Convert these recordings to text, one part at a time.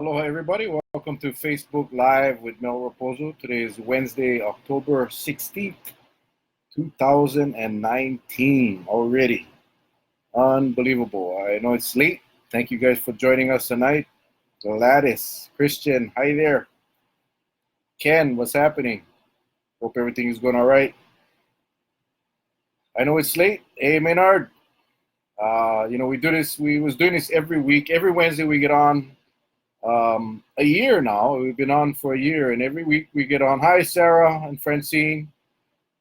Aloha, everybody. Welcome to Facebook Live with Mel Rapozo. Today is Wednesday, October 16th, 2019 already. Unbelievable. I know it's late. Thank you guys for joining us tonight. Gladys, Christian, hi there. Ken, what's happening? Hope everything is going all right. I know it's late. Hey, Maynard. We was doing this every week. Every Wednesday we get on. A year now. We've been on for a year, and every week we get on. Hi, Sarah and Francine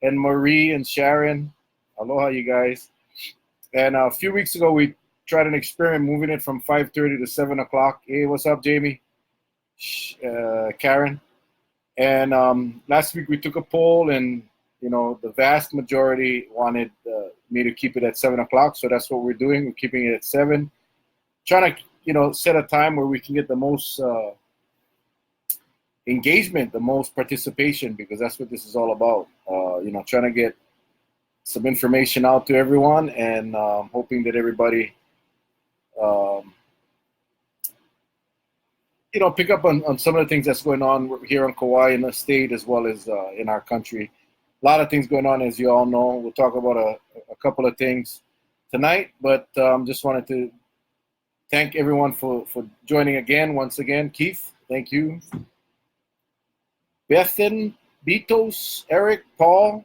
and Marie and Sharon. Aloha, you guys. And a few weeks ago, we tried an experiment moving it from 5:30 to 7 o'clock. Hey, what's up, Jamie? Karen. And last week we took a poll, and the vast majority wanted me to keep it at 7 o'clock. So that's what we're doing. We're keeping it at 7. Trying to set a time where we can get the most engagement, the most participation, because that's what this is all about. Trying to get some information out to everyone, and hoping that everybody, pick up on some of the things that's going on here in Kauai, in the state, as well as in our country. A lot of things going on, as you all know. We'll talk about a couple of things tonight, but just wanted to thank everyone for joining once again. Keith, thank you. Bethan, Betos, Eric, Paul,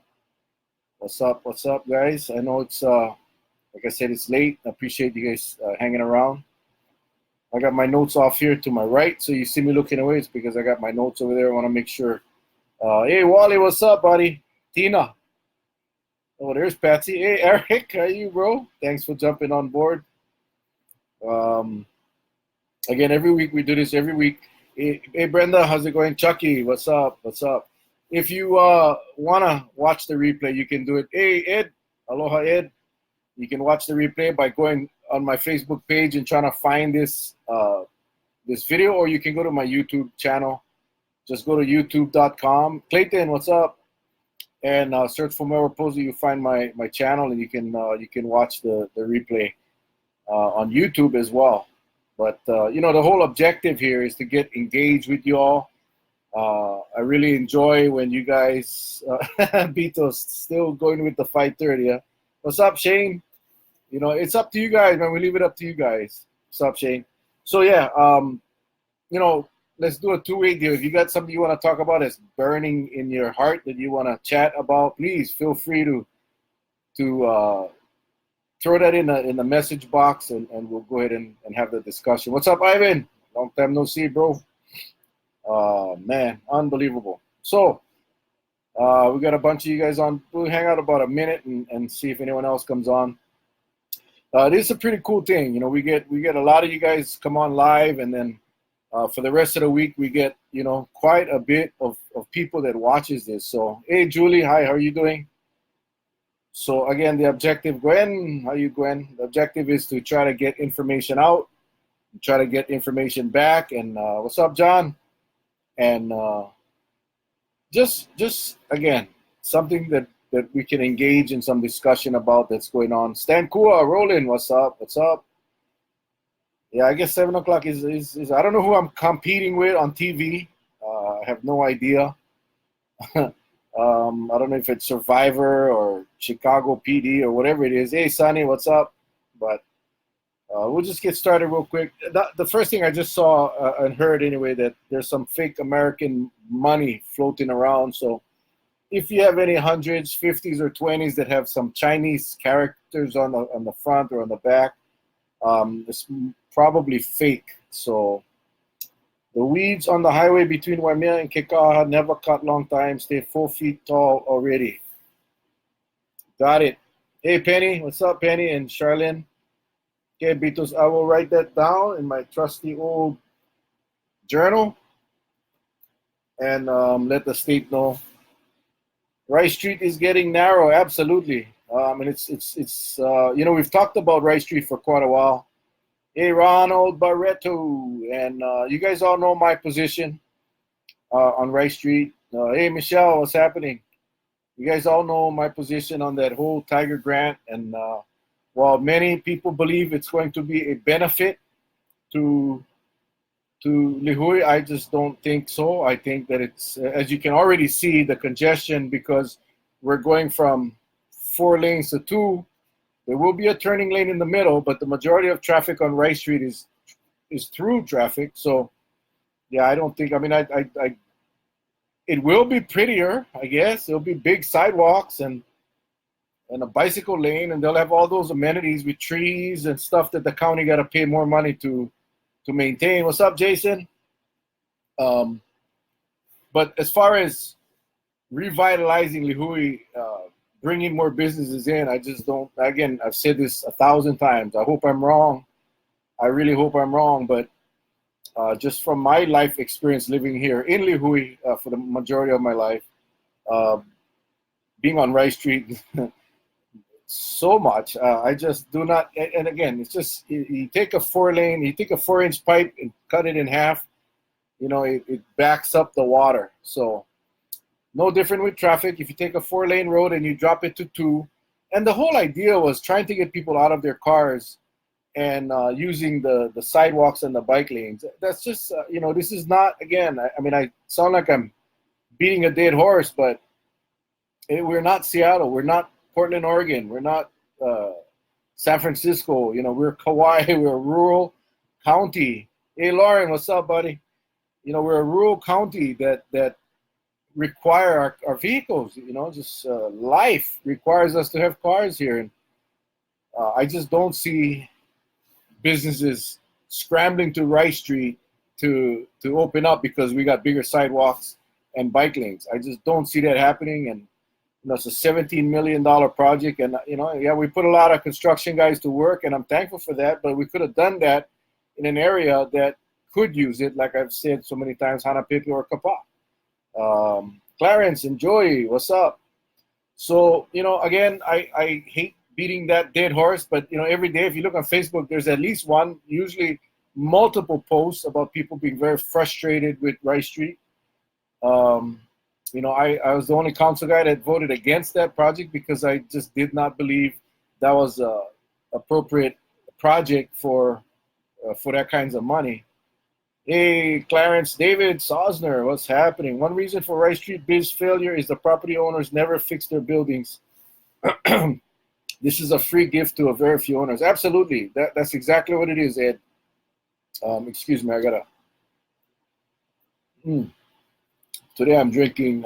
what's up, guys? I know it's, like I said, it's late. I appreciate you guys hanging around. I got my notes off here to my right, so you see me looking away. It's because I got my notes over there. I want to make sure. Hey, Wally, what's up, buddy? Tina. Oh, there's Patsy. Hey, Eric, how are you, bro? Thanks for jumping on board. Again, every week we do this. Every week. Hey, Brenda, how's it going? Chucky, what's up? If you want to watch the replay, you can do it. Hey, Ed, aloha, Ed. You can watch the replay by going on my Facebook page and trying to find this video, or you can go to my YouTube channel. Just go to youtube.com. Clayton, what's up? And search for Mel Rapozo. You find my channel, and you can watch the replay on YouTube as well. But the whole objective here is to get engaged with you all. I really enjoy when you guys Betos still going with the 5:30. Yeah? What's up, Shane? It's up to you guys, man. We leave it up to you guys. What's up, Shane? So yeah, let's do a two-way deal. If you got something you want to talk about that's burning in your heart that you want to chat about, please feel free to throw that in the message box, and we'll go ahead and have the discussion. What's up, Ivan? Long time no see, bro. Man, unbelievable. So we got a bunch of you guys on. We'll hang out about a minute and see if anyone else comes on. This is a pretty cool thing. We get a lot of you guys come on live, and then for the rest of the week we get quite a bit of people that watches this. So hey, Julie, hi, how are you doing? So again, the objective, Gwen, how are you, Gwen? The objective is to try to get information out, try to get information back. And what's up, John? And just again, something that we can engage in some discussion about that's going on. Stan Kua, Roland, what's up? Yeah, I guess 7 o'clock is I don't know who I'm competing with on TV. I have no idea. I don't know if it's Survivor or Chicago PD or whatever it is. Hey, Sonny, what's up? But we'll just get started real quick. The first thing I just saw and heard anyway, that there's some fake American money floating around. So if you have any 100s, 50s, or 20s that have some Chinese characters on the front or on the back, it's probably fake. So the weeds on the highway between Waimea and Kekaha never cut long time, stay 4 feet tall already. Got it. Hey, Penny, what's up, Penny and Charlene? Okay, Beatles, I will write that down in my trusty old journal and let the state know. Rice Street is getting narrow, absolutely. And it's we've talked about Rice Street for quite a while. Hey, Ronald Barreto, and you guys all know my position on Rice Street. Hey, Michelle, what's happening? You guys all know my position on that whole Tiger Grant, and while many people believe it's going to be a benefit to to Lihui, I just don't think so. I think that it's, as you can already see, the congestion, because we're going from 4 lanes to 2. There will be a turning lane in the middle, but the majority of traffic on Rice Street is through traffic. So yeah, I don't think, I mean, it will be prettier, I guess. It'll be big sidewalks and a bicycle lane, and they'll have all those amenities with trees and stuff that the county got to pay more money to maintain. What's up, Jason? But as far as revitalizing Lihui, bringing more businesses in, I just don't, again, I've said this 1,000 times. I hope I'm wrong. I really hope I'm wrong, but just from my life experience living here in Lihui for the majority of my life, being on Rice Street so much, I just do not, and again, it's just, you take a 4-lane, you take a 4-inch pipe and cut it in half, you know, it backs up the water. So no different with traffic. If you take a 4-lane road and you drop it to 2, and the whole idea was trying to get people out of their cars and using the sidewalks and the bike lanes. That's just, you know, this is not, again, I mean, I sound like I'm beating a dead horse, but we're not Seattle. We're not Portland, Oregon. We're not San Francisco. You know, we're Kauai. We're a rural county. Hey, Lauren, what's up, buddy? You know, we're a rural county that require our vehicles. You know, just life requires us to have cars here. And I just don't see businesses scrambling to Rice Street to open up because we got bigger sidewalks and bike lanes. I just don't see that happening. And you know, it's a $17 million project, and you know, yeah, we put a lot of construction guys to work, and I'm thankful for that. But we could have done that in an area that could use it, like I've said so many times, Hanapepe or Kapa. Clarence and Joey, what's up? So you know, again, I hate beating that dead horse, but you know, every day if you look on Facebook, there's at least one, usually multiple posts about people being very frustrated with Rice Street. You know, I was the only council guy that voted against that project because I just did not believe that was a appropriate project for that kinds of money. Hey, Clarence, David Sosner, what's happening? One reason for Rice Street Biz failure is the property owners never fix their buildings. This is a free gift to a very few owners. Absolutely, that's exactly what it is, Ed. Excuse me, I gotta. Today I'm drinking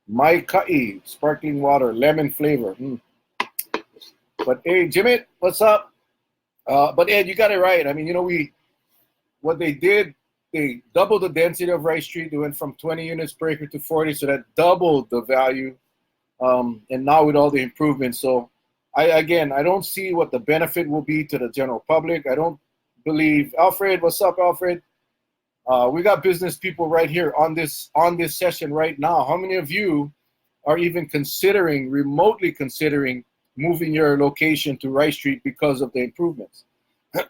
Mai Kai sparkling water, lemon flavor. But hey, Jimmy, what's up? But Ed, you got it right. I mean, you know, what they did, they doubled the density of Rice Street. They went from 20 units per acre to 40, so that doubled the value. And now with all the improvements, so I don't see what the benefit will be to the general public. I don't believe. Alfred, what's up, Alfred? We got business people right here on this session right now. How many of you are even remotely considering moving your location to Rice Street because of the improvements?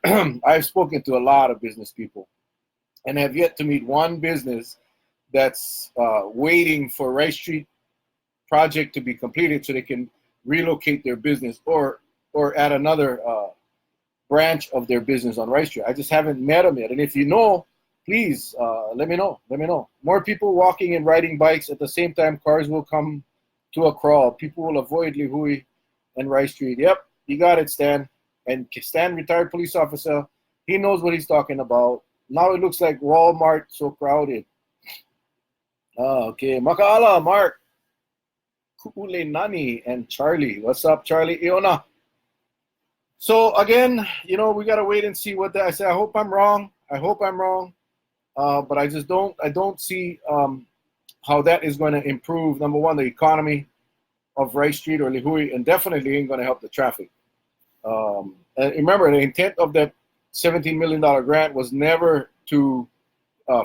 I've spoken to a lot of business people and have yet to meet one business that's waiting for Rice Street project to be completed so they can relocate their business or add another branch of their business on Rice Street. I just haven't met them yet. And if you know, please let me know. Let me know. More people walking and riding bikes at the same time. Cars will come to a crawl. People will avoid Lihui and Rice Street. Yep, you got it, Stan. And Stan, retired police officer, he knows what he's talking about. Now it looks like Walmart so crowded. Okay, Makaala, Mark, Kule Nani, and Charlie. What's up, Charlie? Iona. So again, you know, we gotta wait and see what I say. I hope I'm wrong. I hope I'm wrong. But I just don't see how that is going to improve, number one, the economy of Rice Street or Lihui, and definitely ain't going to help the traffic. And remember, the intent of that $17 million grant was never to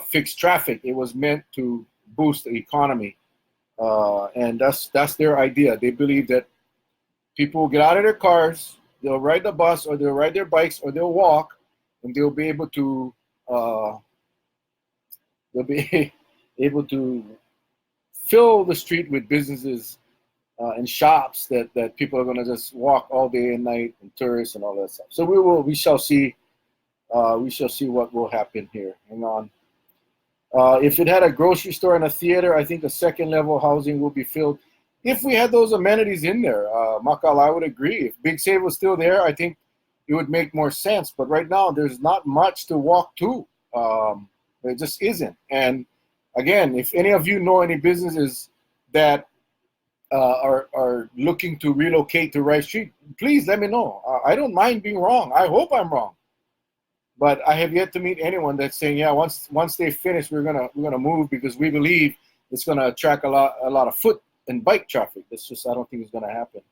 fix traffic. It was meant to boost the economy. And that's their idea. They believe that people will get out of their cars, they'll ride the bus, or they'll ride their bikes, or they'll walk, and they'll be able to fill the street with businesses and shops that people are going to just walk all day and night, and tourists and all that stuff. So we shall see we shall see what will happen here. Hang on. If it had a grocery store and a theater, I think a second level housing will be filled. If we had those amenities in there, Makal, I would agree. If Big Save was still there, I think it would make more sense. But right now, there's not much to walk to. There just isn't. And again, if any of you know any businesses that are looking to relocate to Rice Street, please let me know. I don't mind being wrong. I hope I'm wrong. But I have yet to meet anyone that's saying, yeah, once they finish, we're gonna move because we believe it's gonna attract a lot of foot and bike traffic. That's just, I don't think it's gonna happen.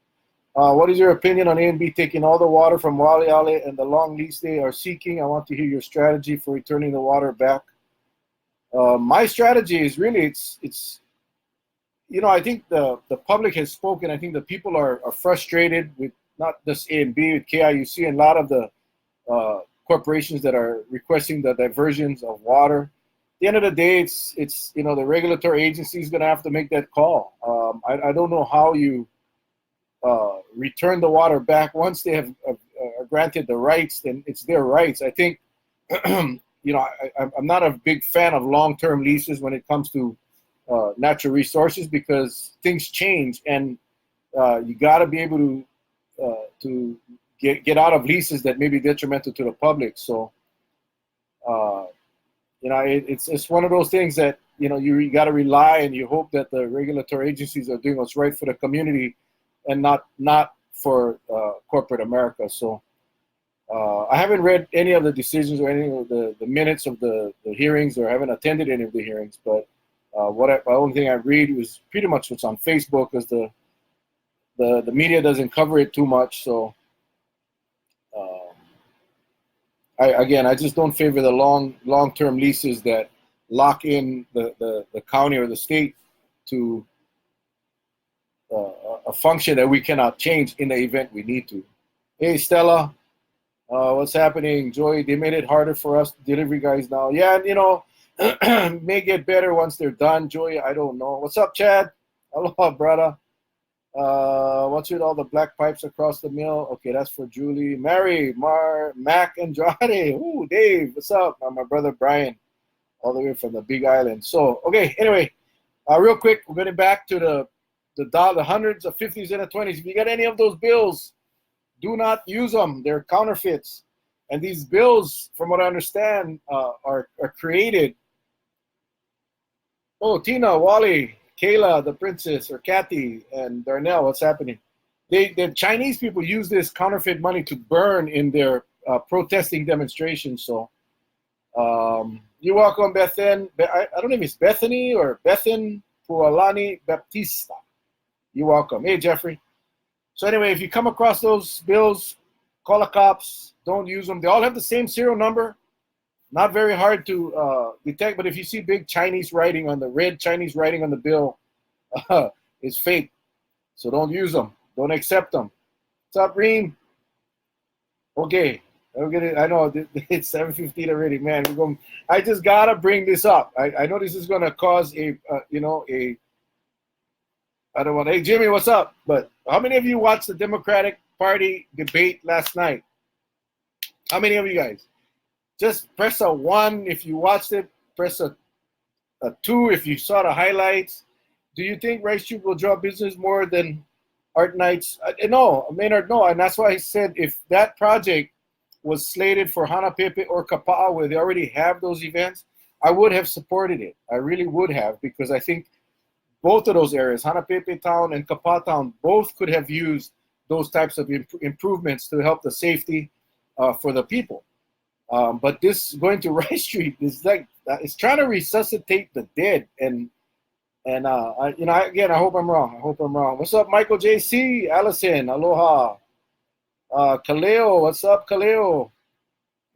What is your opinion on A&B taking all the water from Wale Ale and the long lease they are seeking? I want to hear your strategy for returning the water back. My strategy is really, it's I think the public has spoken. I think the people are frustrated with not just A&B, with KIUC, and a lot of the corporations that are requesting the diversions of water. At the end of the day, it's the regulatory agency is going to have to make that call. I don't know how you return the water back once they have granted the rights. Then it's their rights. I think I'm not a big fan of long-term leases when it comes to natural resources because things change, and you got to be able to get out of leases that may be detrimental to the public. So, it's one of those things that you got to rely and you hope that the regulatory agencies are doing what's right for the community, and not for corporate America. So, I haven't read any of the decisions or any of the minutes of the hearings, or haven't attended any of the hearings. But the only thing I read was pretty much what's on Facebook, because the media doesn't cover it too much. So. I just don't favor the long-term leases that lock in the county or the state to a function that we cannot change in the event we need to. Hey, Stella, what's happening? Joy, they made it harder for us delivery guys now. Yeah, may get better once they're done. Joy, I don't know. What's up, Chad? Aloha, brother. What's with all the black pipes across the mill? Okay, that's for Julie. Mary, Mac, Andrade. Ooh, Dave, what's up? My brother Brian, all the way from the Big Island. So, okay, anyway, real quick, we're getting back to the hundreds, the 50s, and the 20s. If you got any of those bills, do not use them. They're counterfeits. And these bills, from what I understand, are created. Oh, Tina, Wally, Kayla, the princess, or Kathy, and Darnell, what's happening? The Chinese people use this counterfeit money to burn in their protesting demonstrations. So you're welcome, Bethan. I don't know if it's Bethany or Bethan Pualani Baptista. You're welcome. Hey, Jeffrey. So anyway, if you come across those bills, call the cops. Don't use them. They all have the same serial number. Not very hard to detect, but if you see big Chinese writing on the red Chinese writing on the bill, it's fake. So don't use them. Don't accept them. What's up, Reem? Okay. I know it's 7:15 already, man. I just gotta bring this up. I know this is gonna cause I don't want. Hey, Jimmy, what's up? But how many of you watched the Democratic Party debate last night? How many of you guys? Just press a 1 if you watched it. Press a 2 if you saw the highlights. Do you think Rice Street will draw business more than Art Nights? No, Maynard, no. And that's why I said if that project was slated for Hanapepe or Kapa'a, where they already have those events, I would have supported it. I really would have, because I think both of those areas, Hanapepe Town and Kapa'a Town, both could have used those types of improvements to help the safety for the people. But this going to Rice Street is like it's trying to resuscitate the dead, and again, I hope I'm wrong. What's up, Michael JC, Allison, aloha, Kaleo, what's up, Kaleo?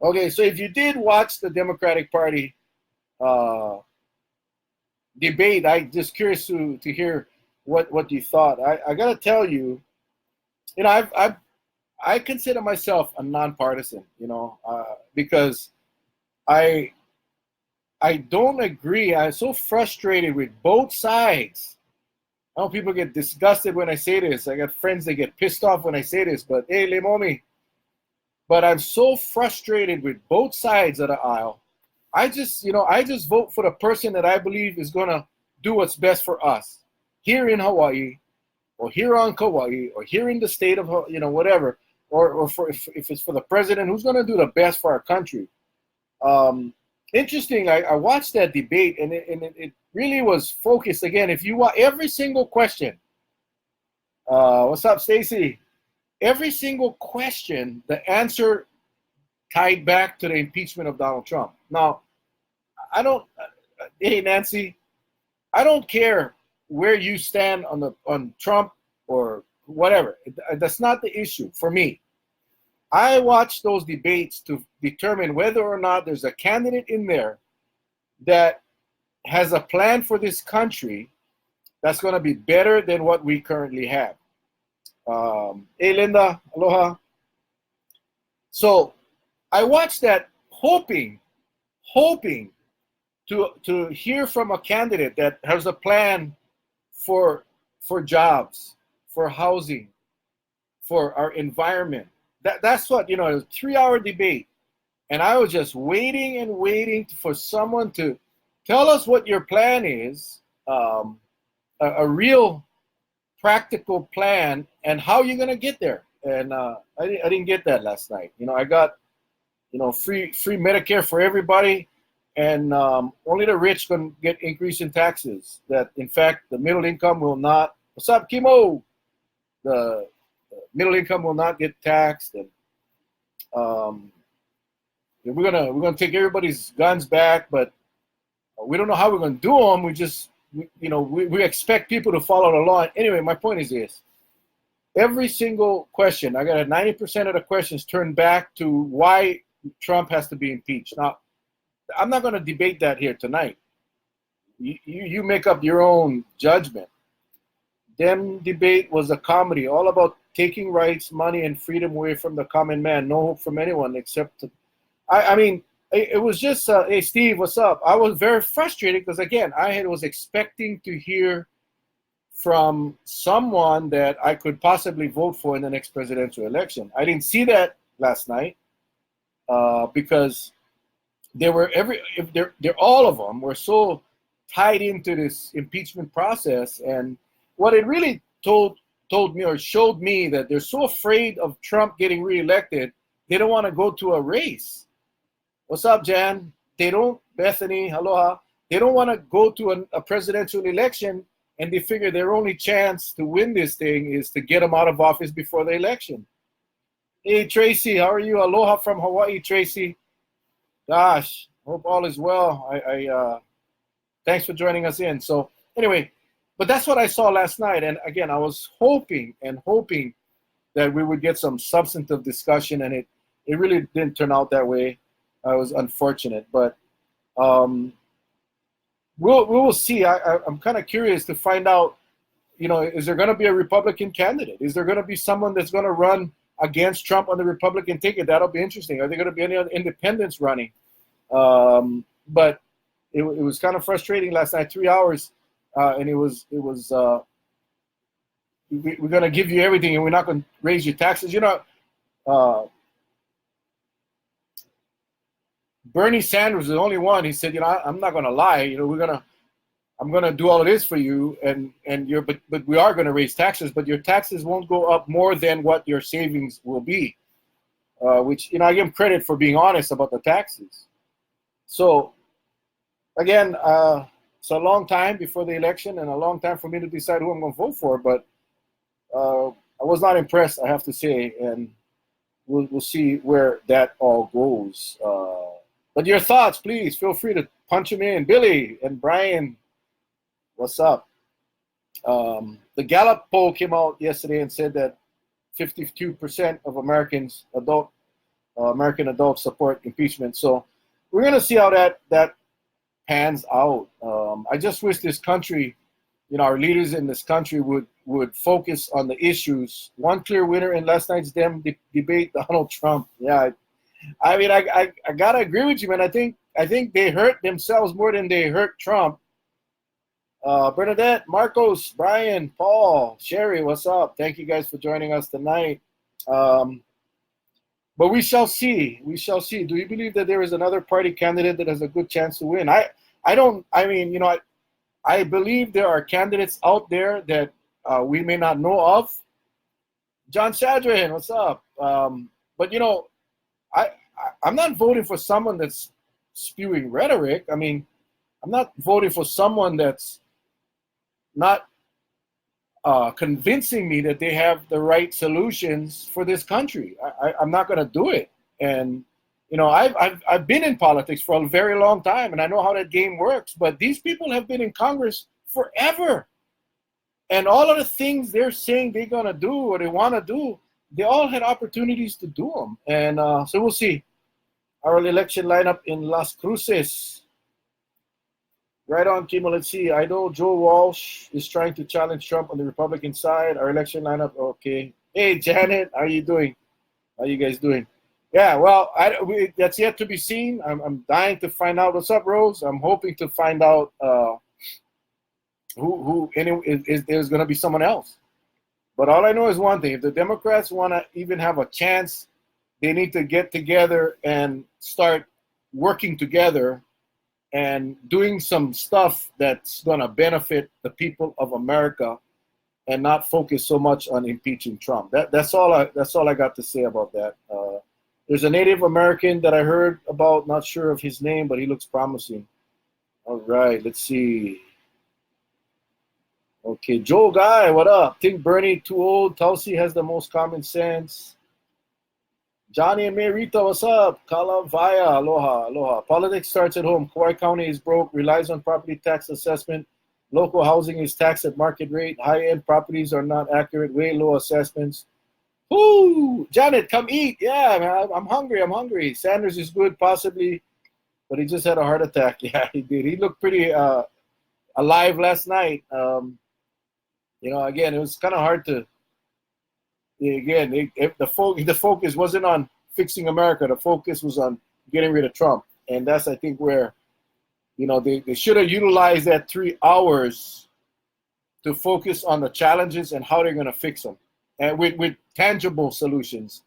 Okay, so if you did watch the Democratic Party debate, I'm just curious to hear what you thought. I gotta tell you, I consider myself a nonpartisan, because I don't agree. I'm so frustrated with both sides. I know people get disgusted when I say this. I got friends that get pissed off when I say this, but hey, Lemomi, But I'm so frustrated with both sides of the aisle. I just vote for the person that I believe is going to do what's best for us here in Hawaii, or here on Kauai, or here in the state of, whatever, or for if it's for the president, who's going to do the best for our country. Um, Interesting. I watched that debate, and it really was focused. Again, if you want every single question, what's up, Stacy? Every single question, the answer tied back to the impeachment of Donald Trump. Now, I don't. Hey, Nancy, I don't care where you stand on Trump or whatever. That's not the issue for me. I watch those debates to determine whether or not there's a candidate in there that has a plan for this country that's going to be better than what we currently have. Hey, Linda, aloha. So I watched that hoping to hear from a candidate that has a plan for jobs, for housing, for our environment. That's what, it was a 3-hour debate. And I was just waiting and waiting for someone to tell us what your plan is, a real practical plan, and how you're going to get there. And I didn't get that last night. I got, free Medicare for everybody, and only the rich can get increase in taxes. That, in fact, the middle income will not. What's up, Kimo? The middle income will not get taxed, and we're gonna take everybody's guns back, but we don't know how we're gonna do them. We expect people to follow the law. Anyway, my point is this: every single question, I got 90% of the questions turned back to why Trump has to be impeached. Now, I'm not going to debate that here tonight. You make up your own judgment. Them debate was a comedy, all about taking rights, money, and freedom away from the common man. No hope from anyone except it was just, hey, Steve, what's up? I was very frustrated because, again, was expecting to hear from someone that I could possibly vote for in the next presidential election. I didn't see that last night because all of them were so tied into this impeachment process, and what it really told me or showed me that they're so afraid of Trump getting reelected, they don't want to go to a race. What's up, Jan? They don't, Bethany, aloha. They don't want to go to a presidential election, and they figure their only chance to win this thing is to get him out of office before the election. Hey, Tracy, how are you? Aloha from Hawaii, Tracy. Gosh, hope all is well. Thanks for joining us in. So anyway, but that's what I saw last night. And again, I was hoping that we would get some substantive discussion, and it really didn't turn out that way. I was unfortunate, but we will see. I'm kind of curious to find out, is there going to be a Republican candidate? Is there going to be someone that's going to run against Trump on the Republican ticket? That'll be interesting. Are there going to be any other independents running? But it was kind of frustrating last night, 3 hours, and it was we're going to give you everything, and we're not going to raise your taxes. Bernie Sanders is the only one. He said, I'm not going to lie. I'm going to do all of this for you, but we are going to raise taxes, but your taxes won't go up more than what your savings will be, which, I give him credit for being honest about the taxes. So, again, it's a long time before the election and a long time for me to decide who I'm going to vote for, but I was not impressed, I have to say, and we'll see where that all goes. But your thoughts, please, feel free to punch them in. Billy and Brian, what's up? The Gallup poll came out yesterday and said that 52% of American adults support impeachment. So we're going to see how that pans out. I just wish this country, our leaders in this country would focus on the issues. One clear winner in last night's debate, Donald Trump. Yeah, I gotta agree with you, man. I think they hurt themselves more than they hurt Trump. Bernadette, Marcos, Brian, Paul, Sherry, what's up? Thank you guys for joining us tonight. But we shall see. We shall see. Do you believe that there is another party candidate that has a good chance to win? I don't. I mean, I believe there are candidates out there that we may not know of. John Shadrian, what's up? But I'm not voting for someone that's spewing rhetoric. I mean, I'm not voting for someone that's not convincing me that they have the right solutions for this country. I'm not going to do it. And I've been in politics for a very long time, and I know how that game works. But these people have been in Congress forever, and all of the things they're saying they're going to do or they want to do, they all had opportunities to do them. And so we'll see. Our election lineup in Las Cruces. Right on, Kimo. Let's see. I know Joe Walsh is trying to challenge Trump on the Republican side. Our election lineup, okay. Hey, Janet, how are you doing? How are you guys doing? Yeah, well, that's yet to be seen. I'm dying to find out. What's up, Rose? I'm hoping to find out who there's going to be someone else. But all I know is one thing. If the Democrats want to even have a chance, they need to get together and start working together and doing some stuff that's going to benefit the people of America, and not focus so much on impeaching Trump. That's all I got to say about that. There's a Native American that I heard about, not sure of his name, but he looks promising. All right, let's see. Okay, Joe Guy, what up? Think Bernie too old. Tulsi has the most common sense. Johnny and Marita, what's up? Kala Vaya, aloha, aloha. Politics starts at home. Kauai County is broke, relies on property tax assessment. Local housing is taxed at market rate. High-end properties are not accurate, way low assessments. Woo! Janet, come eat. Yeah, man, I'm hungry. Sanders is good, possibly, but he just had a heart attack. Yeah, he did. He looked pretty alive last night. Again, it was kind of hard to. Again, if the focus wasn't on fixing America, the focus was on getting rid of Trump, and that's, I think, where they should have utilized that 3 hours to focus on the challenges and how they're going to fix them, and with tangible solutions.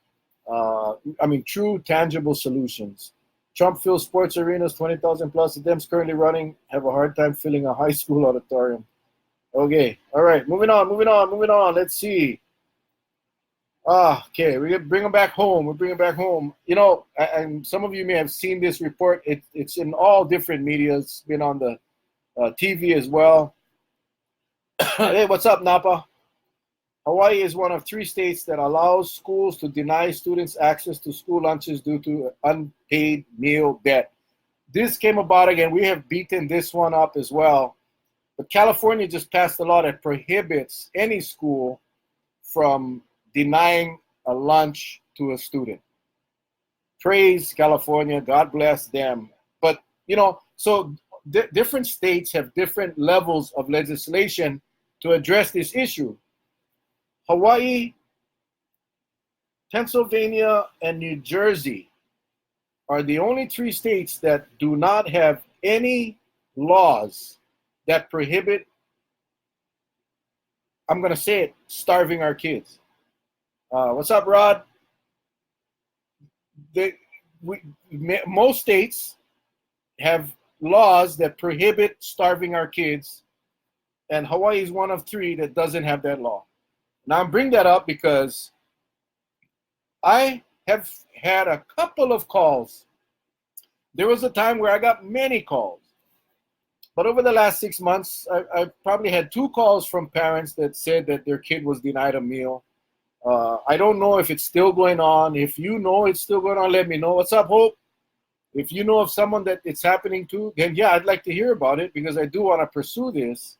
True tangible solutions. Trump fills sports arenas 20,000 plus. The Dems currently running have a hard time filling a high school auditorium. Okay, all right, moving on. Let's see. Okay, we bring them back home. We bring them back home. And some of you may have seen this report. It's in all different media. It's been on the TV as well. Hey, what's up, Napa? Hawaii is one of 3 states that allows schools to deny students access to school lunches due to unpaid meal debt. This came about again. We have beaten this one up as well. But California just passed a law that prohibits any school from denying a lunch to a student. Praise California, God bless them. But so different states have different levels of legislation to address this issue. Hawaii, Pennsylvania, and New Jersey are the only 3 states that do not have any laws that prohibit, I'm going to say it, starving our kids. What's up, Rod? Most states have laws that prohibit starving our kids, and Hawaii is one of 3 that doesn't have that law. Now, I bring that up because I have had a couple of calls. There was a time where I got many calls, but over the last 6 months, I've probably had 2 calls from parents that said that their kid was denied a meal. I don't know if it's still going on. If you know it's still going on, let me know. What's up, Hope? If you know of someone that it's happening to, then yeah, I'd like to hear about it, because I do want to pursue this.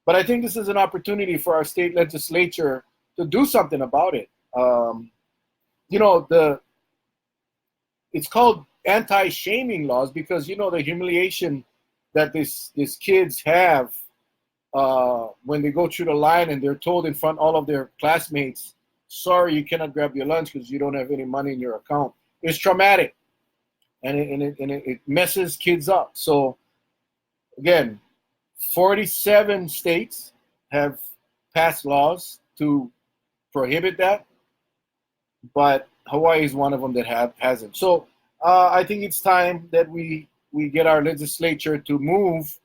But I think this is an opportunity for our state legislature to do something about it. It's called anti-shaming laws, because the humiliation that these kids have when they go through the line and they're told in front of all of their classmates, sorry, you cannot grab your lunch because you don't have any money in your account. It's traumatic, and it messes kids up. So again, 47 states have passed laws to prohibit that, but Hawaii is one of them that hasn't. So I think it's time that we get our legislature to move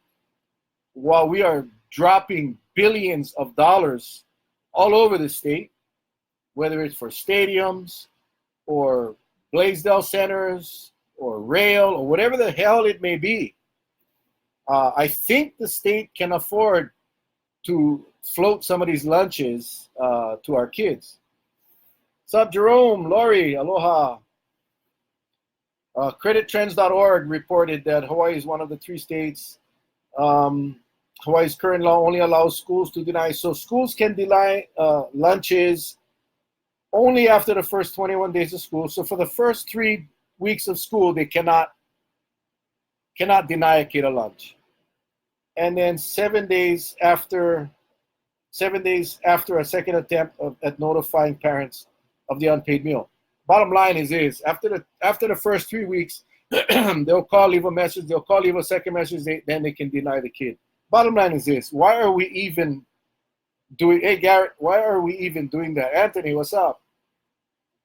while we are dropping billions of dollars all over the state, whether it's for stadiums or Blaisdell centers or rail or whatever the hell it may be. I think the state can afford to float some of these lunches to our kids. What's up, Jerome, Lori, aloha. Credittrends.org reported that Hawaii is one of the 3 states. Hawaii's current law only allows schools to deny. So schools can deny lunches only after the first 21 days of school. So for the first 3 weeks of school, they cannot deny a kid a lunch. And then 7 days after a second attempt at notifying parents of the unpaid meal. Bottom line is after the first 3 weeks, they'll call, leave a message. They'll call, leave a second message. Then they can deny the kid. Bottom line is this: why are we even doing? Hey Garrett, why are we even doing that? Anthony, what's up?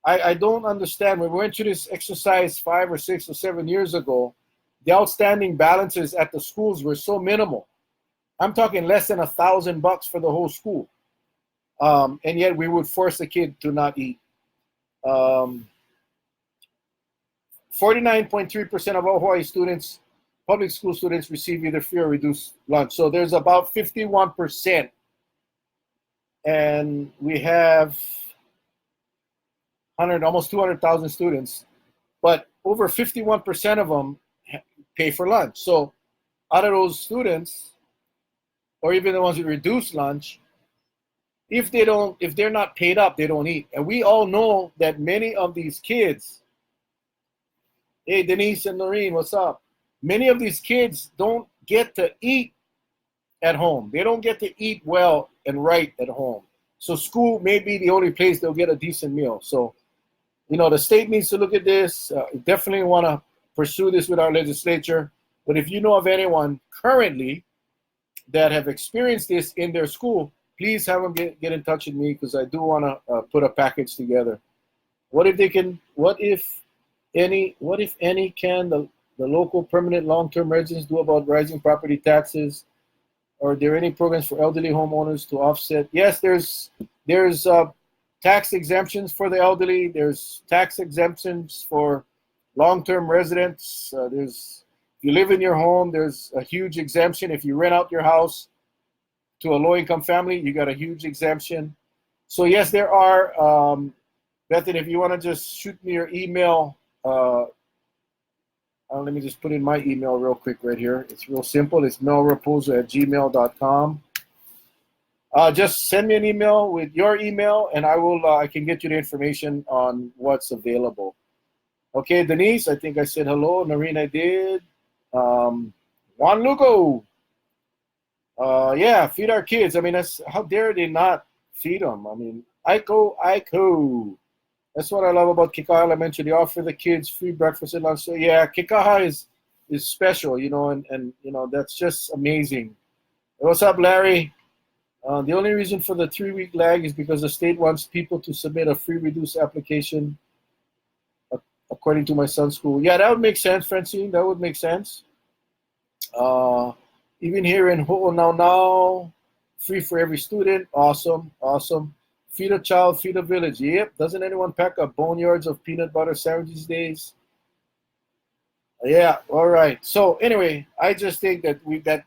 I don't understand. When we went through this exercise 5 or 6 or 7 years ago, the outstanding balances at the schools were so minimal. I'm talking less than $1,000 for the whole school, and yet we would force the kid to not eat. 49.3% of all Hawaii students, public school students, receive either free or reduced lunch. So there's about 51%, and we have almost 200,000 students, but over 51% of them pay for lunch. So out of those students, or even the ones who reduce lunch, if they're not paid up, they don't eat. And we all know that many of these kids, hey Denise and Noreen, what's up? Many of these kids don't get to eat at home. They don't get to eat well and right at home. So school may be the only place they'll get a decent meal. So, the state needs to look at this. Definitely want to pursue this with our legislature. But if you know of anyone currently that have experienced this in their school, please have them get in touch with me, because I do want to put a package together. What if any can the local permanent long-term residents do about rising property taxes? Are there any programs for elderly homeowners to offset? Yes, there's tax exemptions for the elderly. There's tax exemptions for long-term residents. If you live in your home, there's a huge exemption. If you rent out your house to a low-income family, you got a huge exemption. So yes, there are. Bethany, if you want to just shoot me your email, let me just put in my email real quick right here. It's real simple. It's melrapozo@gmail.com. Just send me an email with your email, and I can get you the information on what's available. Okay, Denise, I think I said hello. Noreen, I did. Juan Lugo. Yeah, feed our kids. I mean, how dare they not feed them? I mean, Aiko. That's what I love about Kikaha Elementary. They offer the kids free breakfast and lunch. So yeah, Kikaha is special, and that's just amazing. What's up, Larry? The only reason for the 3-week lag is because the state wants people to submit a free reduced application, according to my son's school. Yeah, that would make sense, Francine. That would make sense. Even here in Ho'onaunau, free for every student. Awesome. Feed a child, feed a village. Yep. Doesn't anyone pack up boneyards of peanut butter sandwiches these days? Yeah. All right. So anyway, I just think that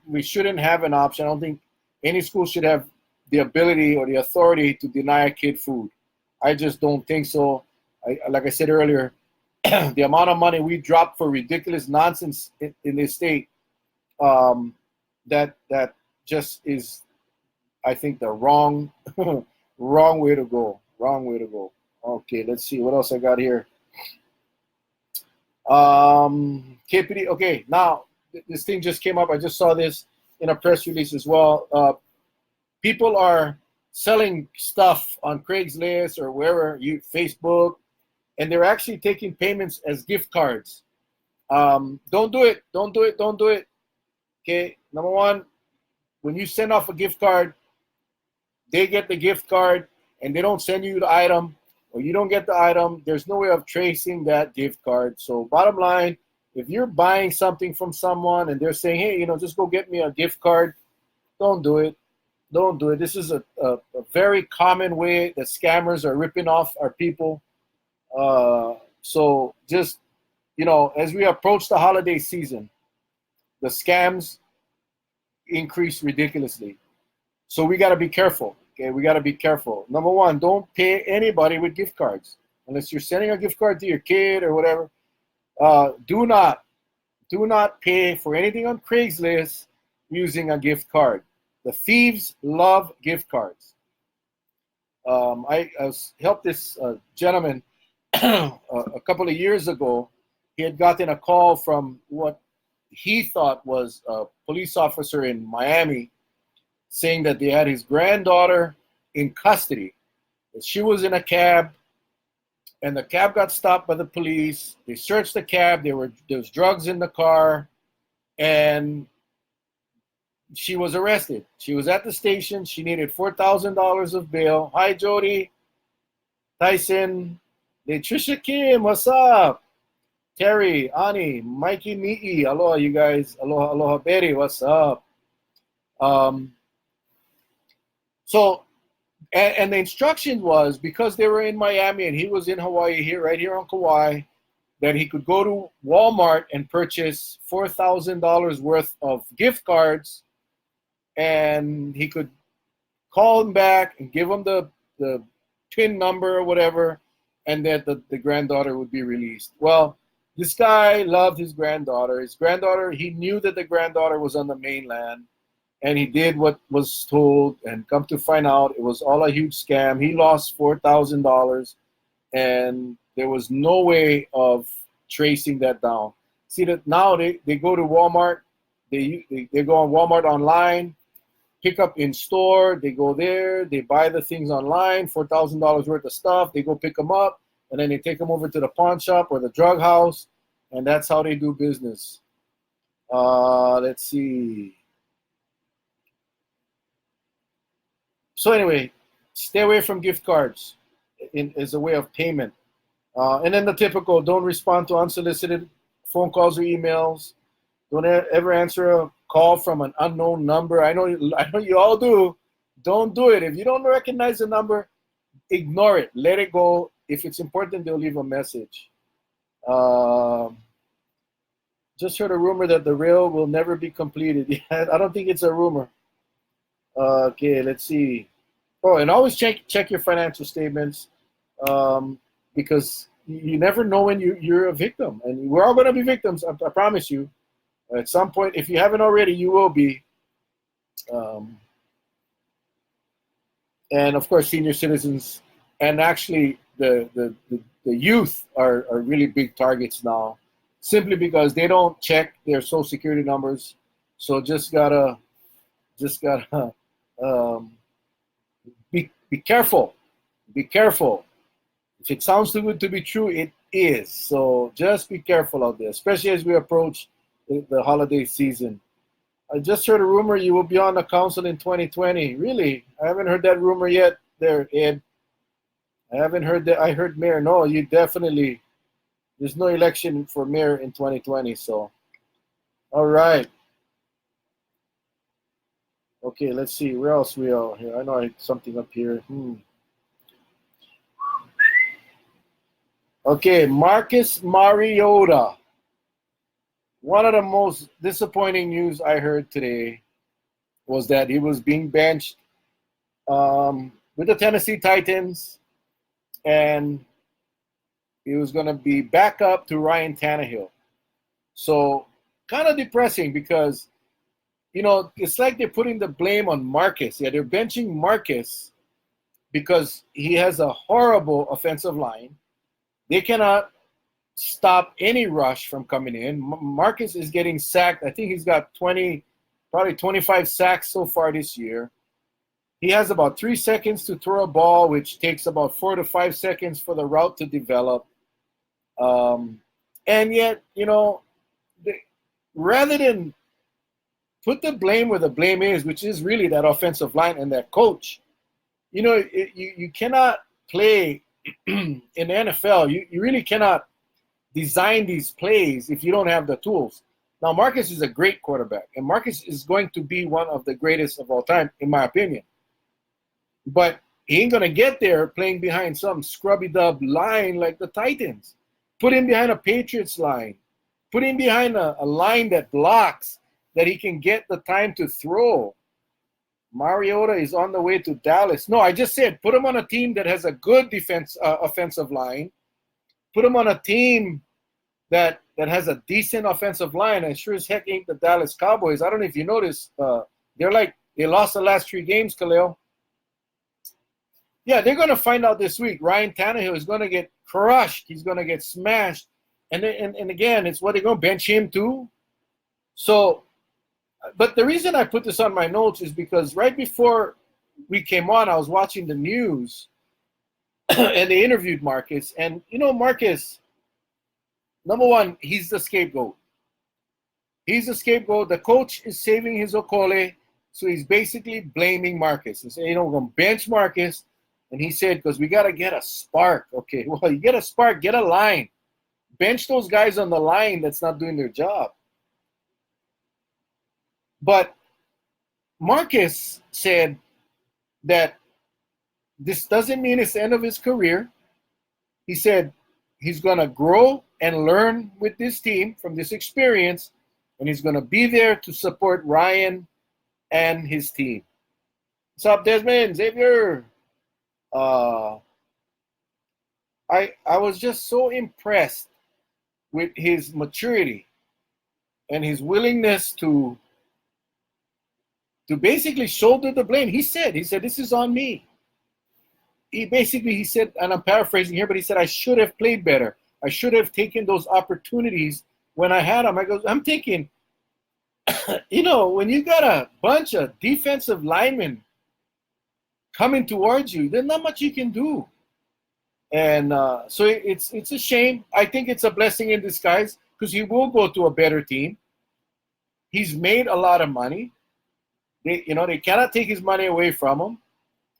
we shouldn't have an option. I don't think any school should have the ability or the authority to deny a kid food. I just don't think so. Like I said earlier, the amount of money we drop for ridiculous nonsense in this state, that just is, I think, the wrong way to go. Okay, let's see what else I got here. KPD. Okay, now this thing just came up. I just saw this in a press release as well. People are selling stuff on Craigslist or wherever, Facebook, and they're actually taking payments as gift cards. Don't do it. Okay, number one, when you send off a gift card, they get the gift card and they don't send you the item. or you don't get the item, there's no way of tracing that gift card. So bottom line, if you're buying something from someone and they're saying, hey, just go get me a gift card, don't do it. Don't do it. This is a very common way that scammers are ripping off our people. So just, as we approach the holiday season, the scams increase ridiculously. So we got to be careful. Okay, we got to be careful. Number one, don't pay anybody with gift cards unless you're sending a gift card to your kid or whatever. Do not pay for anything on Craigslist using a gift card. The thieves love gift cards. I helped this gentleman a couple of years ago. He had gotten a call from what he thought was a police officer in Miami saying that they had his granddaughter in custody. She was in a cab, and the cab got stopped by the police. They searched the cab. There was drugs in the car, and she was arrested. She was at the station. She needed $4,000 of bail. Hi, Jody, Tyson, Latricia Kim, what's up? Terry, Ani, Mikey, Mi'i, aloha, you guys. Aloha, aloha, Betty, what's up? So, and the instruction was, because they were in Miami and he was in Hawaii, right here on Kauai, that he could go to Walmart and purchase $4,000 worth of gift cards, and he could call him back and give him the PIN number or whatever, and that the granddaughter would be released. Well, this guy loved his granddaughter. He knew that the granddaughter was on the mainland, and he did what was told, and come to find out, it was all a huge scam. He lost $4,000, and there was no way of tracing that down. See that now they go to Walmart, they go on Walmart online, pick up in store, they go there, they buy the things online, $4,000 worth of stuff, they go pick them up, and then they take them over to the pawn shop or the drug house, and that's how they do business. Let's see. So anyway, stay away from gift cards as a way of payment. And then the typical, don't respond to unsolicited phone calls or emails. Don't ever answer a call from an unknown number. I know you all do. Don't do it. If you don't recognize the number, ignore it. Let it go. If it's important, they'll leave a message. Just heard a rumor that the rail will never be completed. Yeah, I don't think it's a rumor. Okay, let's see. Oh, and always check your financial statements, because you never know when you're a victim. And we're all going to be victims, I promise you. At some point, if you haven't already, you will be. And of course, senior citizens, and actually the youth are really big targets now, simply because they don't check their social security numbers. So just gotta be careful. Be careful. If it sounds too good to be true, it is. So just be careful out there, especially as we approach the holiday season. I just heard a rumor you will be on the council in 2020. Really? I haven't heard that rumor yet there, Ed. I haven't heard that. I heard mayor. No, you definitely, there's no election for mayor in 2020. So, all right. Okay, let's see. Where else we are here? I know I had something up here. Okay, Marcus Mariota. One of the most disappointing news I heard today was that he was being benched with the Tennessee Titans, and he was going to be back up to Ryan Tannehill. So kind of depressing, because, it's like they're putting the blame on Marcus. Yeah, they're benching Marcus because he has a horrible offensive line. They cannot stop any rush from coming in. Marcus is getting sacked. I think he's got probably 25 sacks so far this year. He has about 3 seconds to throw a ball, which takes about 4 to 5 seconds for the route to develop. And yet, rather than put the blame where the blame is, which is really that offensive line and that coach, you cannot play in the NFL, you really cannot design these plays if you don't have the tools. Now, Marcus is a great quarterback, and Marcus is going to be one of the greatest of all time, in my opinion. But he ain't going to get there playing behind some scrubby-dub line like the Titans. Put him behind a Patriots line. Put him behind a line that blocks, that he can get the time to throw. Mariota is on the way to Dallas. No, I just said put him on a team that has a good offensive line. Put him on a team that has a decent offensive line, and sure as heck ain't the Dallas Cowboys. I don't know if you noticed, they lost the last 3 games, Khalil. Yeah, they're going to find out this week. Ryan Tannehill is going to get crushed. He's going to get smashed. And again, it's what they're going to bench him too. So, but the reason I put this on my notes is because right before we came on, I was watching the news and they interviewed Marcus. And, Marcus, number one, he's the scapegoat. He's the scapegoat. The coach is saving his Okole, so he's basically blaming Marcus. He said, we're going to bench Marcus. And he said, because we got to get a spark. Okay, well, you get a spark, get a line. Bench those guys on the line that's not doing their job. But Marcus said that this doesn't mean it's the end of his career. He said he's going to grow and learn with this team from this experience, and he's going to be there to support Ryan and his team. What's up, Desmond? Xavier? I was just so impressed with his maturity and his willingness to basically shoulder the blame. He said, this is on me. He said, and I'm paraphrasing here, but he said, I should have played better. I should have taken those opportunities when I had them. I'm thinking, when you got a bunch of defensive linemen coming towards you, there's not much you can do. And so it's a shame. I think it's a blessing in disguise because he will go to a better team. He's made a lot of money. They cannot take his money away from him.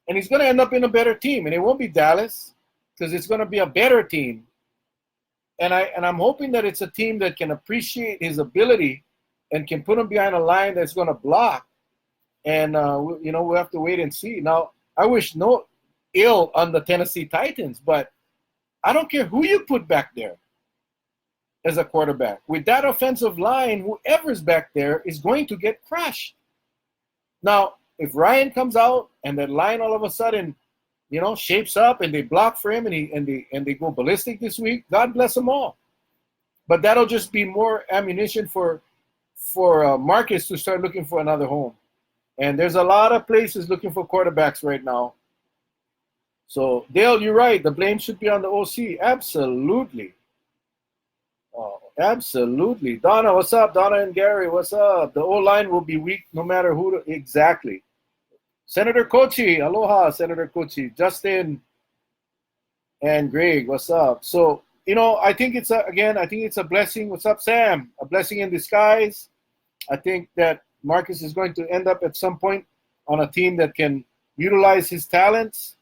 And he's going to end up in a better team. And it won't be Dallas because it's going to be a better team. And I'm hoping that it's a team that can appreciate his ability and can put him behind a line that's going to block. And, we'll have to wait and see. Now, I wish no ill on the Tennessee Titans, but I don't care who you put back there as a quarterback. With that offensive line, whoever's back there is going to get crushed. Now, if Ryan comes out and that line all of a sudden, shapes up and they block for him and they go ballistic this week, God bless them all. But that'll just be more ammunition for Marcus to start looking for another home. And there's a lot of places looking for quarterbacks right now. So, Dale, you're right. The blame should be on the OC. Absolutely. Oh, absolutely. Donna, what's up? Donna and Gary, what's up? The O-line will be weak no matter who. Exactly. Senator Kochi, aloha, Senator Kochi. Justin and Greg, what's up? So, I think it's a blessing. What's up, Sam? A blessing in disguise. I think that Marcus is going to end up at some point on a team that can utilize his talents,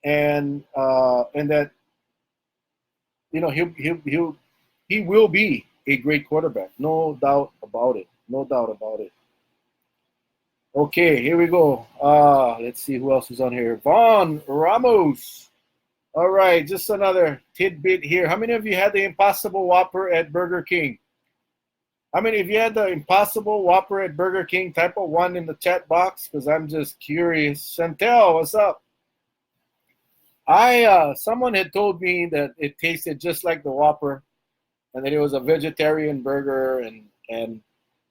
and that he will be a great quarterback. No doubt about it. No doubt about it. Okay, here we go. Let's see who else is on here. Vaughn Ramos. All right, just another tidbit here. How many of you had the Impossible Whopper at Burger King? How many of you had the Impossible Whopper at Burger King? Type of 1 in the chat box because I'm just curious. Chantel, what's up? Someone had told me that it tasted just like the Whopper and that it was a vegetarian burger, and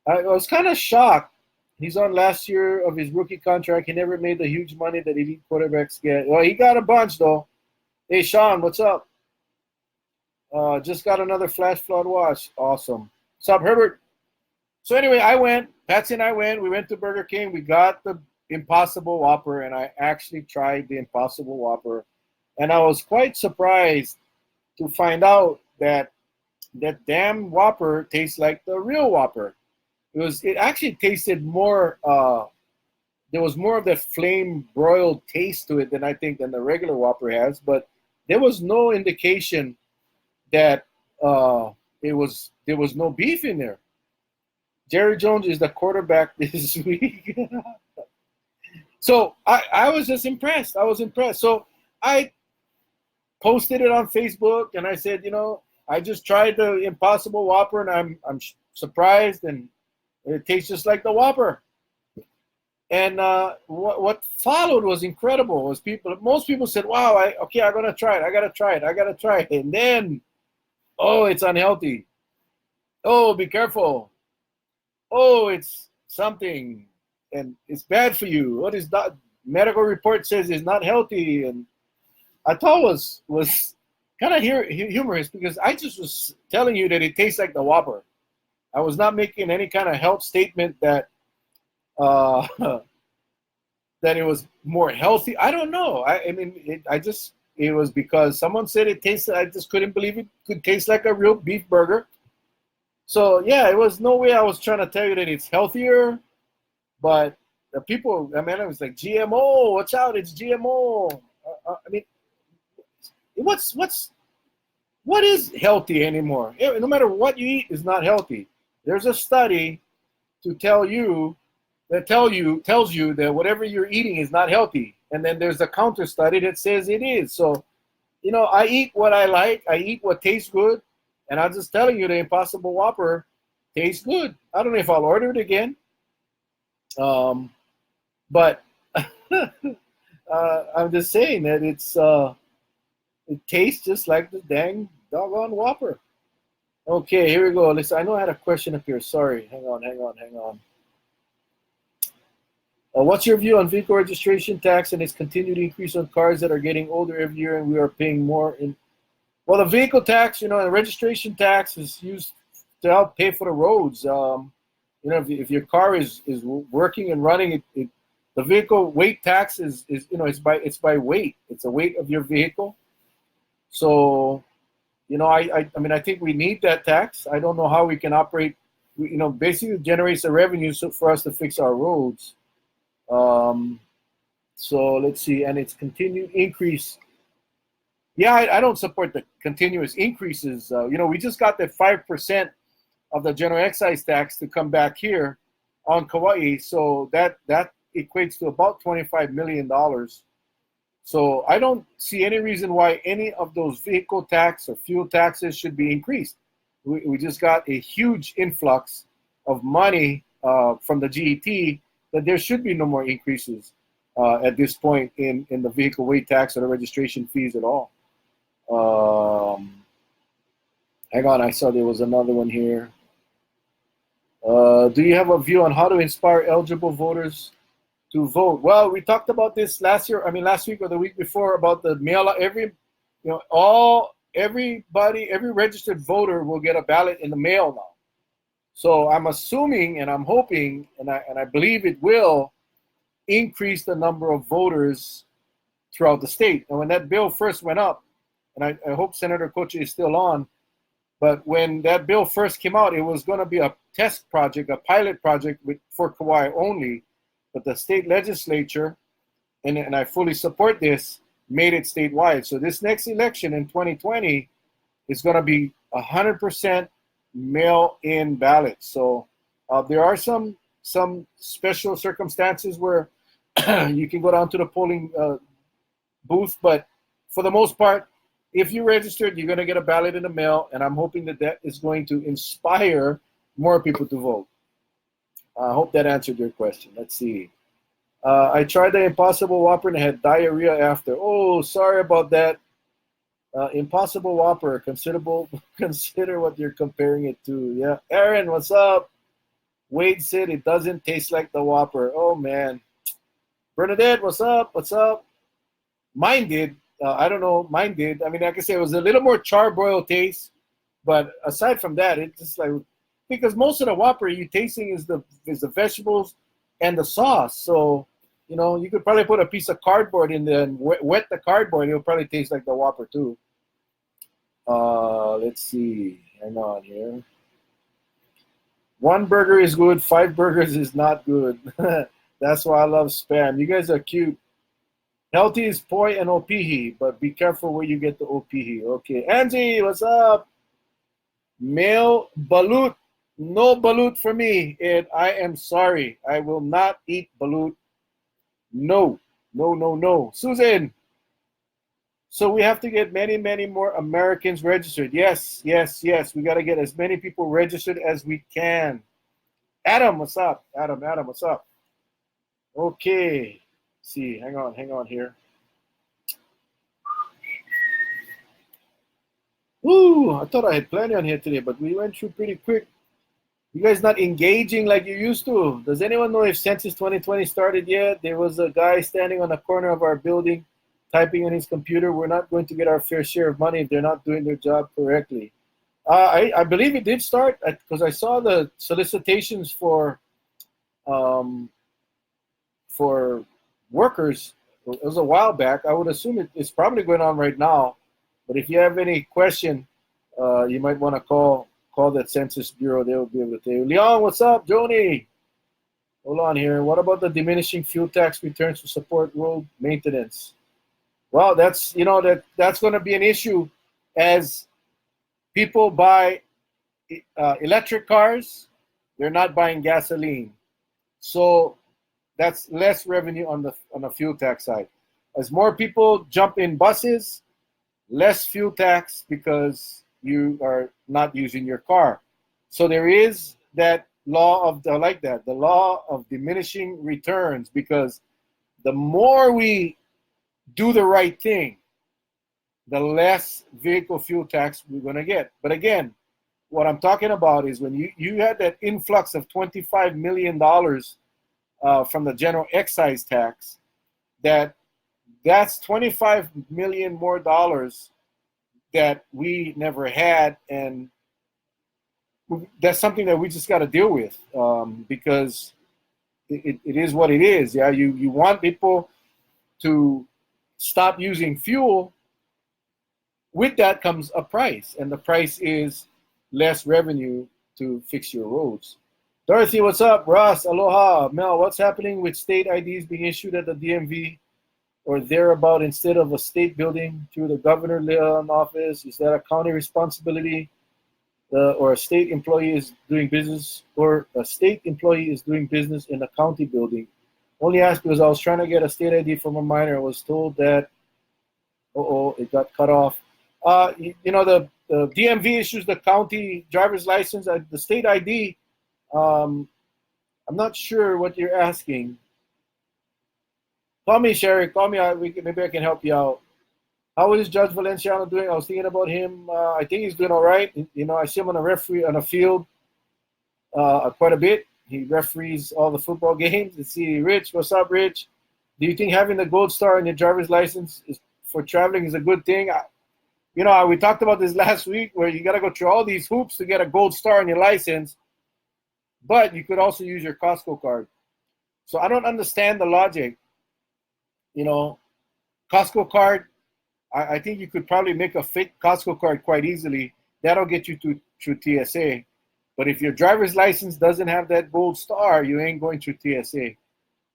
I was kind of shocked. He's on last year of his rookie contract. He never made the huge money that elite quarterbacks get. Well, he got a bunch, though. Hey, Sean, what's up? Just got another flash flood watch. Awesome. What's up, Herbert? So anyway, Patsy and I went. We went to Burger King. We got the Impossible Whopper, and I actually tried the Impossible Whopper. And I was quite surprised to find out that that damn Whopper tastes like the real Whopper. It actually tasted more, there was more of that flame broiled taste to it than the regular Whopper has, but there was no indication that there was no beef in there. Jerry Jones is the quarterback this week. So I was just impressed. I was impressed. So I posted it on Facebook and I said, I just tried the Impossible Whopper and I'm surprised, and it tastes just like the Whopper. And what followed was incredible. Most people said, "Wow, I'm gonna try it. I gotta try it." And then, oh, it's unhealthy. Oh, be careful. Oh, it's something, and it's bad for you. What is that? Medical report says it's not healthy, and I thought was kind of humorous, because I just was telling you that it tastes like the Whopper. I was not making any kind of health statement that that it was more healthy. I don't know. It was because someone said it tasted. I just couldn't believe it could taste like a real beef burger. So yeah, it was no way I was trying to tell you that it's healthier, but the people, it was like GMO. Watch out, it's GMO. What is healthy anymore? No matter what you eat is not healthy. There's a study to tells you that whatever you're eating is not healthy, and then there's a counter study that says it is. So, I eat what I like. I eat what tastes good, and I'm just telling you the Impossible Whopper tastes good. I don't know if I'll order it again, but I'm just saying that it tastes just like the dang doggone Whopper. Okay, here we go. Listen, I know I had a question up here. Sorry. Hang on. What's your view on vehicle registration tax and its continued increase on cars that are getting older every year, and we are paying more in? Well, the vehicle tax, the registration tax is used to help pay for the roads. If your car is working and running, the vehicle weight tax is it's by weight. It's a weight of your vehicle. So, I think we need that tax. I don't know how we can operate. Basically it generates the revenue for us to fix our roads. So let's see, and its continued increase. Yeah, I don't support the continuous increases. We just got that 5% of the general excise tax to come back here on Kauai, so that equates to about $25 million. So I don't see any reason why any of those vehicle tax or fuel taxes should be increased. We just got a huge influx of money from the GET, that there should be no more increases at this point in the vehicle weight tax or the registration fees at all. Hang on, I saw there was another one here. Do you have a view on how to inspire eligible voters to vote? Well, we talked about this last week or the week before, about the mail. Every registered voter will get a ballot in the mail now. So I'm assuming and I'm hoping and I believe it will increase the number of voters throughout the state. And when that bill first went up, and I hope Senator Kochi is still on, but when that bill first came out, it was going to be a test project, a pilot project for Kauai only. But the state legislature, and I fully support this, made it statewide. So this next election in 2020 is going to be 100% mail-in ballots. So there are some special circumstances where you can go down to the polling booth, but for the most part, if you registered, you're going to get a ballot in the mail, and I'm hoping that is going to inspire more people to vote. I hope that answered your question. Let's see. I tried the Impossible Whopper and I had diarrhea after. Oh, sorry about that. Impossible Whopper, consider what you're comparing it to. Yeah, Aaron, what's up? Wade said it doesn't taste like the Whopper. Oh man. Bernadette, what's up? Mine did. I don't know. Mine did. Like I said, it was a little more charbroiled taste, but aside from that, it's just like, because most of the Whopper you're tasting is the vegetables and the sauce. So, you could probably put a piece of cardboard in there and wet the cardboard. It'll probably taste like the Whopper too. Let's see. Hang on here. 1 burger is good. 5 burgers is not good. That's why I love Spam. You guys are cute. Healthy is poi and opihi, but be careful where you get the opihi. Okay, Angie, what's up? Male balut, no balut for me, and I am sorry. I will not eat balut. No, no, no, no. Susan, so we have to get many, many more Americans registered. Yes, yes, yes. We got to get as many people registered as we can. Adam, what's up? Adam, what's up? Okay. Let's see, hang on here. Ooh, I thought I had plenty on here today, but we went through pretty quick. You guys not engaging like you used to. Does anyone know if Census 2020 started yet? There was a guy standing on the corner of our building typing on his computer. We're not going to get our fair share of money if they're not doing their job correctly. I believe it did start because I saw the solicitations um, for workers. It was a while back. I would assume it's probably going on right now. But if you have any question, you might want to call that Census Bureau. They will be able to tell you. Leon, what's up? Joni, hold on here. What about the diminishing fuel tax returns to support road maintenance? Well, that's that's going to be an issue as people buy electric cars. They're not buying gasoline, so that's less revenue on the fuel tax side. As more people jump in buses, less fuel tax because you are not using your car. So there is that law of the law of diminishing returns, because the more we do the right thing, the less vehicle fuel tax we're going to get. But again, what I'm talking about is when you had that influx of $25 million from the general excise tax, that's 25 million more dollars that we never had, and that's something that we just got to deal with, because it is what it is. Yeah, you want people to stop using fuel. With that comes a price, and the price is less revenue to fix your roads. Dorothy, what's up? Ross, aloha. Mel, what's happening with state IDs being issued at the DMV or thereabout instead of a state building through the governor office? Is that a county responsibility, or a state employee is doing business, or a state employee is doing business in a county building? Only asked because I was trying to get a state ID from a minor. I was told that, it got cut off. The DMV issues the county driver's license. The state ID, I'm not sure what you're asking. Call me, Sherry. Call me. Maybe I can help you out. How is Judge Valenciano doing? I was thinking about him. I think he's doing all right. I see him on a field quite a bit. He referees all the football games. Let's see, Rich. What's up, Rich? Do you think having the gold star on your driver's license for traveling is a good thing? We talked about this last week, where you got to go through all these hoops to get a gold star on your license, but you could also use your Costco card. So I don't understand the logic. Costco card, I think you could probably make a fake Costco card quite easily. That'll get you through TSA. But if your driver's license doesn't have that gold star, you ain't going through TSA.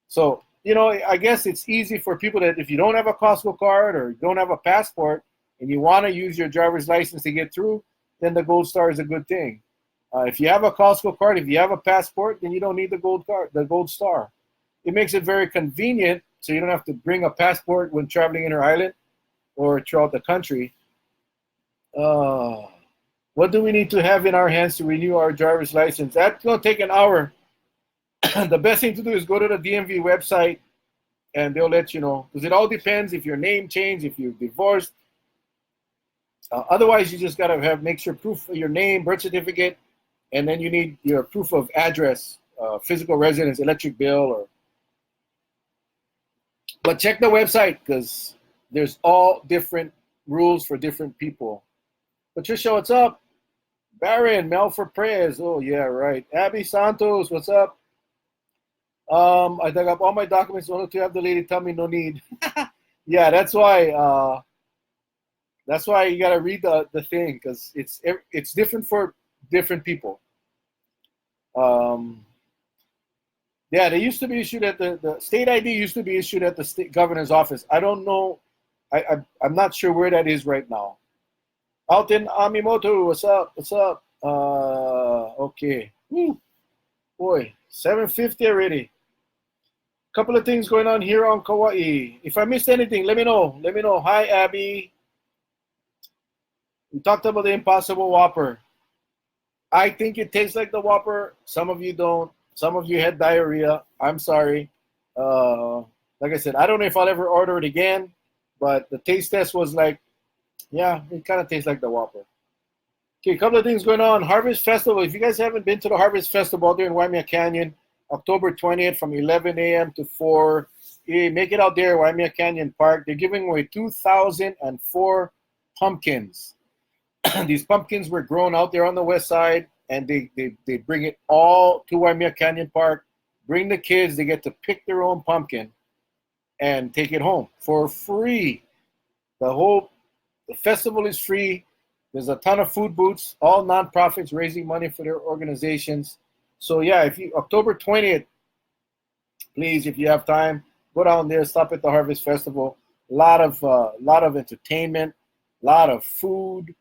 So, I guess it's easy for people that if you don't have a Costco card or don't have a passport and you want to use your driver's license to get through, then the gold star is a good thing. If you have a Costco card, if you have a passport, then you don't need the gold star. It makes it very convenient, so you don't have to bring a passport when traveling inter-island or throughout the country. What do we need to have in our hands to renew our driver's license? That's going to take an hour. The best thing to do is go to the DMV website, and they'll let you know, because it all depends if your name changed, if you're divorced. Otherwise, you just got to make sure proof of your name, birth certificate, and then you need your proof of address, physical residence, electric bill. But check the website, because there's all different rules for different people. Patricia, what's up? Baron, Mel for prayers. Oh, yeah, right. Abby Santos, what's up? I dug up all my documents only to have the lady tell me no need. Yeah, that's why you got to read the thing, because it's different for different people. Yeah, they used to be issued at the state ID used to be issued at the state governor's office. I don't know. I'm not sure where that is right now. Alton Amimoto, what's up? What's up? Okay. Woo. Boy, 7:50 already. Couple of things going on here on Kauai. If I missed anything, let me know. Let me know. Hi, Abby. We talked about the Impossible Whopper. I think it tastes like the Whopper. Some of you don't. Some of you had diarrhea. I'm sorry. Like I said, I don't know if I'll ever order it again, but the taste test was like, yeah, it kind of tastes like the Whopper. Okay, a couple of things going on. Harvest Festival. If you guys haven't been to the Harvest Festival out there in Waimea Canyon, October 20th from 11 a.m. to 4, make it out there, Waimea Canyon Park. They're giving away 2,004 pumpkins. These pumpkins were grown out there on the west side, and they bring it all to Waimea Canyon Park, bring the kids, they get to pick their own pumpkin and take it home for free. The festival is free. There's a ton of food booths, all nonprofits raising money for their organizations. So yeah, October 20th, please, if you have time, go down there, stop at the Harvest Festival. A lot of entertainment, a lot of food,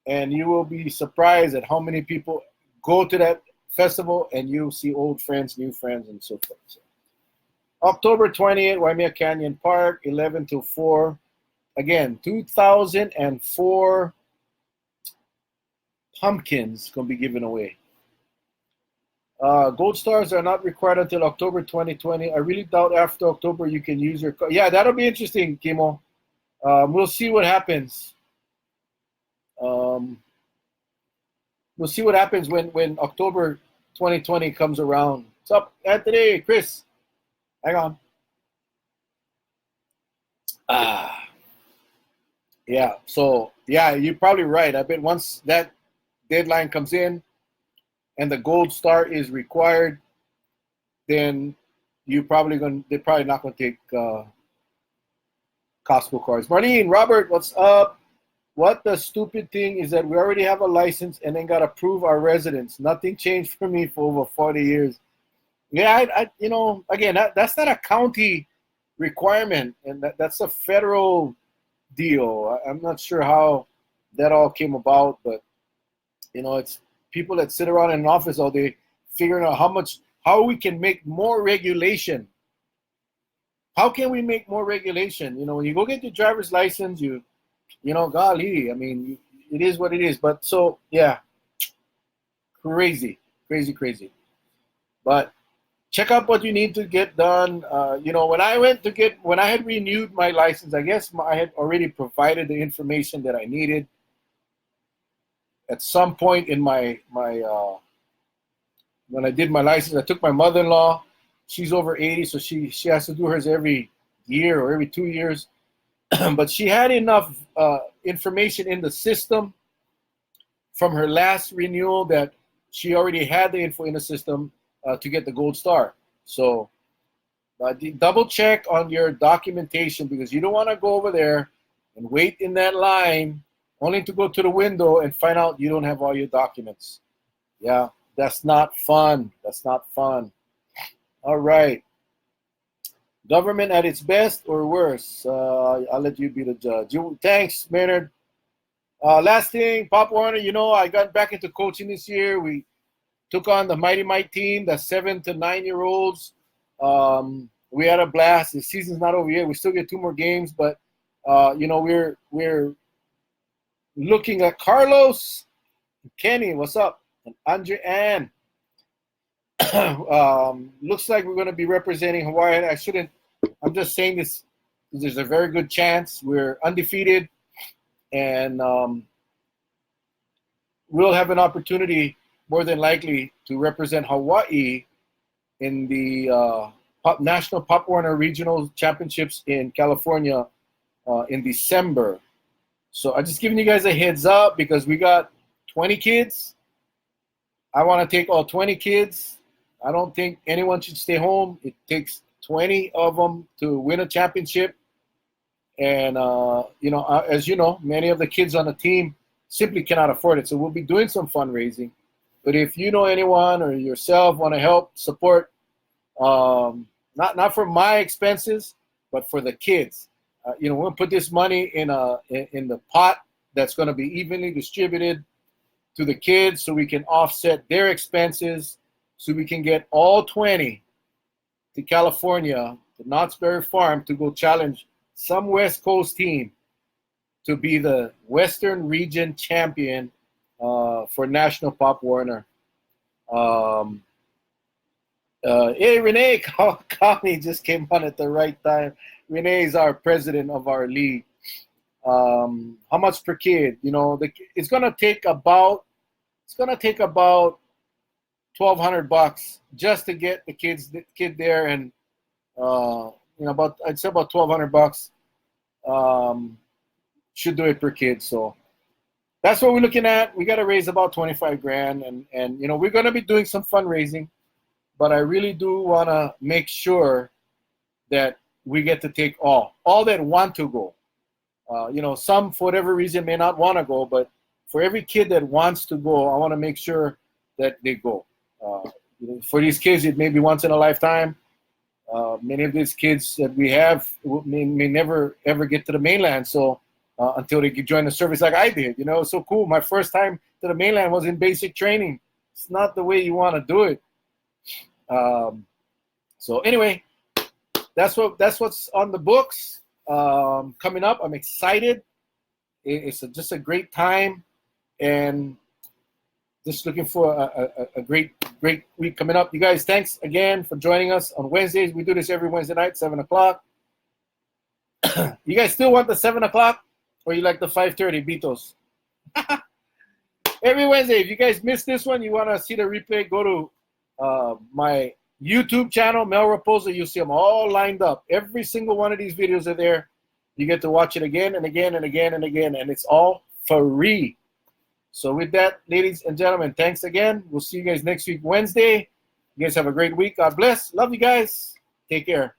and you will be surprised at how many people go to that festival, and you'll see old friends, new friends, and so forth. So, October 20th, Waimea Canyon Park, 11 to 4. Again, 2,004 pumpkins going to be given away. Gold stars are not required until October 2020. I really doubt after October you can use your card. Yeah, that'll be interesting, Kimo. We'll see what happens. We'll see what happens when October 2020 comes around. What's up, Anthony? Chris? Hang on. Yeah, so, yeah, you're probably right. I bet once that deadline comes in and the gold star is required, then they're probably not going to take Costco cards. Marlene, Robert, what's up? What the stupid thing is that we already have a license and then got to prove our residence. Nothing changed for me for over 40 years. Yeah, again, that's not a county requirement, and that's a federal deal. I'm not sure how that all came about, but it's people that sit around in an office all day figuring out how we can make more regulation. How can we make more regulation? When you go get your driver's license, golly, I mean, it is what it is. But so, yeah, crazy. But check out what you need to get done. When I had renewed my license, I guess I had already provided the information that I needed. At some point in my when I did my license, I took my mother-in-law. She's over 80, so she has to do hers every year or every 2 years. But she had enough information in the system from her last renewal that she already had the info in the system to get the gold star. So double check on your documentation, because you don't want to go over there and wait in that line only to go to the window and find out you don't have all your documents. Yeah, that's not fun. All right. Government at its best or worse? I'll let you be the judge. Thanks, Maynard. Last thing, Pop Warner, I got back into coaching this year. We took on the Mighty Might team, the 7 to 9 year olds. We had a blast. The season's not over yet. We still get 2 more games, but we're looking at Carlos, Kenny, what's up? And Andre Ann. Looks like we're going to be representing Hawaii. I'm just saying this because there's a very good chance. We're undefeated, and we'll have an opportunity, more than likely, to represent Hawaii in the National Pop Warner Regional Championships in California in December. So I'm just giving you guys a heads up because we got 20 kids. I want to take all 20 kids. I don't think anyone should stay home. It takes 20 of them to win a championship. And, as you know, many of the kids on the team simply cannot afford it. So we'll be doing some fundraising. But if you know anyone or yourself want to help support Not for my expenses, but for the kids. We'll put this money in the pot that's going to be evenly distributed to the kids, so we can offset their expenses, so we can get all 20 to California, to Knott's Berry Farm, to go challenge some West Coast team to be the Western Region champion for National Pop Warner. Hey, Renee Connie just came on at the right time. Renee is our president of our league. How much per kid? It's gonna take about $1,200 just to get the kid there, and I'd say about $1,200 should do it per kid. So that's what we're looking at. We got to raise about 25 grand, and we're gonna be doing some fundraising, but I really do want to make sure that we get to take all that want to go. Some for whatever reason may not want to go, but for every kid that wants to go, I want to make sure that they go. For these kids, it may be once in a lifetime. Many of these kids that we have may never ever get to the mainland, so until they join the service like I did. It's so cool. My first time to the mainland was in basic training. It's not the way you want to do it. So anyway, that's what's on the books coming up. I'm excited. It's just a great time, and just looking for a great week coming up. You guys, thanks again for joining us on Wednesdays. We do this every Wednesday night, 7 o'clock. You guys still want the 7 o'clock, or you like the 5:30 Beatles? Every Wednesday. If you guys missed this one, you want to see the replay, go to my YouTube channel, Mel Rapozo. You'll see them all lined up. Every single one of these videos are there. You get to watch it again and again and again and again, and it's all free. So with that, ladies and gentlemen, thanks again. We'll see you guys next week, Wednesday. You guys have a great week. God bless. Love you guys. Take care.